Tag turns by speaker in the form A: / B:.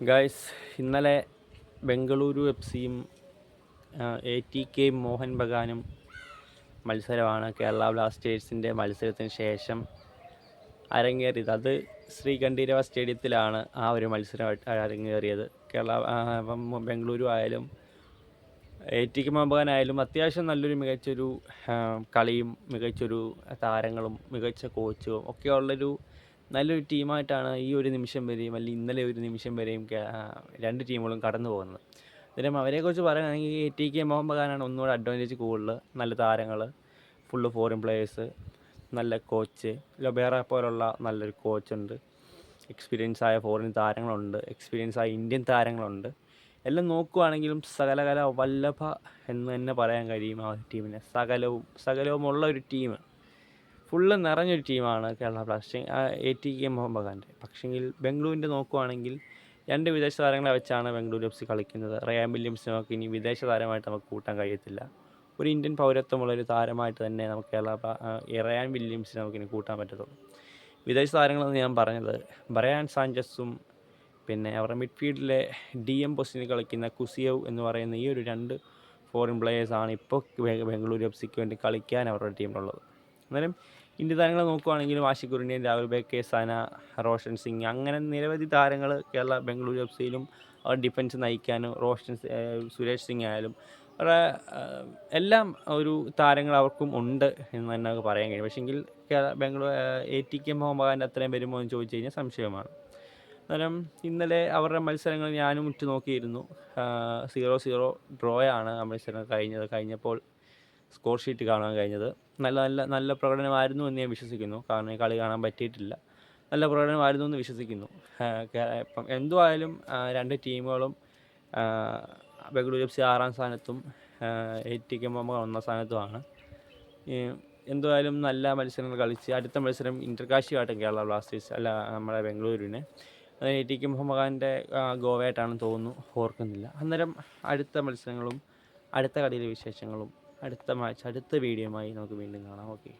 A: Guys, ഇന്നലെ Bengaluru F സിയും ATK Mohan ബഗാനും മത്സരമാണ് കേരള ബ്ലാസ്റ്റേഴ്സിൻ്റെ മത്സരത്തിന് ശേഷം അരങ്ങേറിയത്. അത് ശ്രീകണ്ഠീരവ സ്റ്റേഡിയത്തിലാണ് ആ ഒരു മത്സരം അരങ്ങേറിയത്. ബംഗളൂരു ആയാലും ATK മോഹൻ ബഗാൻ ആയാലും അത്യാവശ്യം മികച്ചൊരു കളിയും മികച്ചൊരു താരങ്ങളും മികച്ച കോച്ചും ഒക്കെ ഉള്ളൊരു നല്ലൊരു ടീമായിട്ടാണ് ഈ ഒരു നിമിഷം വരെയും അല്ലെങ്കിൽ ഇന്നലെ ഒരു നിമിഷം വരെയും രണ്ട് ടീമുകളും കടന്നു പോകുന്നത്. അന്നേരം അവരെക്കുറിച്ച് പറയുകയാണെങ്കിൽ ATK മോഹൻ ബഗാനാണ് ഒന്നുകൂടെ അഡ്വാൻറ്റേജ് കൂടുതൽ. നല്ല താരങ്ങൾ, ഫുള്ള് ഫോറിൻ പ്ലേയേഴ്സ്, നല്ല കോച്ച്, ലൊബേറ പോലുള്ള നല്ലൊരു കോച്ചുണ്ട്, എക്സ്പീരിയൻസ് ആയ ഫോറിൻ താരങ്ങളുണ്ട്, എക്സ്പീരിയൻസ് ആയ ഇന്ത്യൻ താരങ്ങളുണ്ട്. എല്ലാം നോക്കുകയാണെങ്കിലും സകലകല വല്ലഭ എന്ന് തന്നെ പറയാൻ കഴിയും ആ ടീമിനെ. സകലവുമുള്ള ഒരു ടീം, ഫുള്ള് നിറഞ്ഞൊരു ടീമാണ് കേരള ബ്ലാസ്റ്റേഴ്സ് ATK മോഹൻ ബഗാൻ്റെ. പക്ഷെങ്കിൽ ബംഗളൂരിൻ്റെ നോക്കുകയാണെങ്കിൽ രണ്ട് വിദേശ താരങ്ങളെ വെച്ചാണ് ബംഗളൂരു FC കളിക്കുന്നത്. റയാൻ വില്യംസിനെ നമുക്ക് ഇനി വിദേശ താരമായിട്ട് നമുക്ക് കൂട്ടാൻ കഴിയത്തില്ല. ഒരു ഇന്ത്യൻ പൗരത്വമുള്ളൊരു താരമായിട്ട് തന്നെ നമുക്ക് റയാൻ വില്യംസിനെ നമുക്കിനി കൂട്ടാൻ പറ്റത്തുള്ളൂ. വിദേശ താരങ്ങളെന്ന് ഞാൻ പറഞ്ഞത് ബ്രയാൻ സാഞ്ചസും പിന്നെ അവരുടെ മിഡ്ഫീൽഡിലെ DM പൊസിഷനിൽ കളിക്കുന്ന കുസിയവ് എന്ന് പറയുന്ന ഈ ഒരു രണ്ട് ഫോറിൻ പ്ലേയേഴ്സാണ് ഇപ്പോൾ ബംഗളൂരു FC വേണ്ടി കളിക്കാൻ അവരുടെ ടീമിലുള്ളത്. അന്നേരം ഇന്ത്യൻ താരങ്ങളെ നോക്കുകയാണെങ്കിലും ആഷിഖ് കുര്യൻ, രാഹുൽ ബേക്കെ, സന, റോഷൻ സിംഗ്, അങ്ങനെ നിരവധി താരങ്ങൾ ബംഗളൂരു FC യിലും അവർ ഡിഫൻസ് നയിക്കാനും, സുരേഷ് സിംഗ് ആയാലും അവരുടെ എല്ലാം ഒരു താരങ്ങൾ അവർക്കും ഉണ്ട് എന്ന് തന്നെ നമുക്ക് പറയാൻ കഴിയും. പക്ഷേങ്കിൽ ATK മോഹൻ ബഗാൻ്റെ അത്രയും വരുമോ എന്ന് ചോദിച്ചു കഴിഞ്ഞാൽ സംശയമാണ്. അന്നേരം ഇന്നലെ അവരുടെ മത്സരങ്ങൾ ഞാനും നോക്കിയിരുന്നു. 0-0 ഡ്രോയാണ് ആ മത്സരം കഴിഞ്ഞപ്പോൾ സ്കോർ ഷീറ്റ് കാണാൻ കഴിഞ്ഞത്. നല്ല പ്രകടനമായിരുന്നു എന്ന് ഞാൻ വിശ്വസിക്കുന്നു. കാരണം ഈ കളി കാണാൻ പറ്റിയിട്ടില്ല. നല്ല പ്രകടനമായിരുന്നു എന്ന് വിശ്വസിക്കുന്നു. ഇപ്പം എന്തുമായാലും രണ്ട് ടീമുകളും ബംഗളൂരു FC 6ാം സ്ഥാനത്തും ATK മോഹൻ ബഗാൻ 1ാം സ്ഥാനത്തുമാണ്. എന്തുമായാലും നല്ല മത്സരങ്ങൾ കളിച്ച് അടുത്ത മത്സരം ഇൻ്റർകാശിയുമായിട്ടും കേരള ബ്ലാസ്റ്റേഴ്സ് നമ്മുടെ ബംഗളൂരുവിനെ ATK മോഹൻ ബഗാൻ്റെ ഗോവയായിട്ടാണെന്ന് തോന്നുന്നു, ഓർക്കുന്നില്ല. അന്നേരം അടുത്ത മത്സരങ്ങളും അടുത്ത കളിയിലെ വിശേഷങ്ങളും അടുത്ത വീഡിയോയുമായി നമുക്ക് വീണ്ടും കാണാം. ഓക്കെ.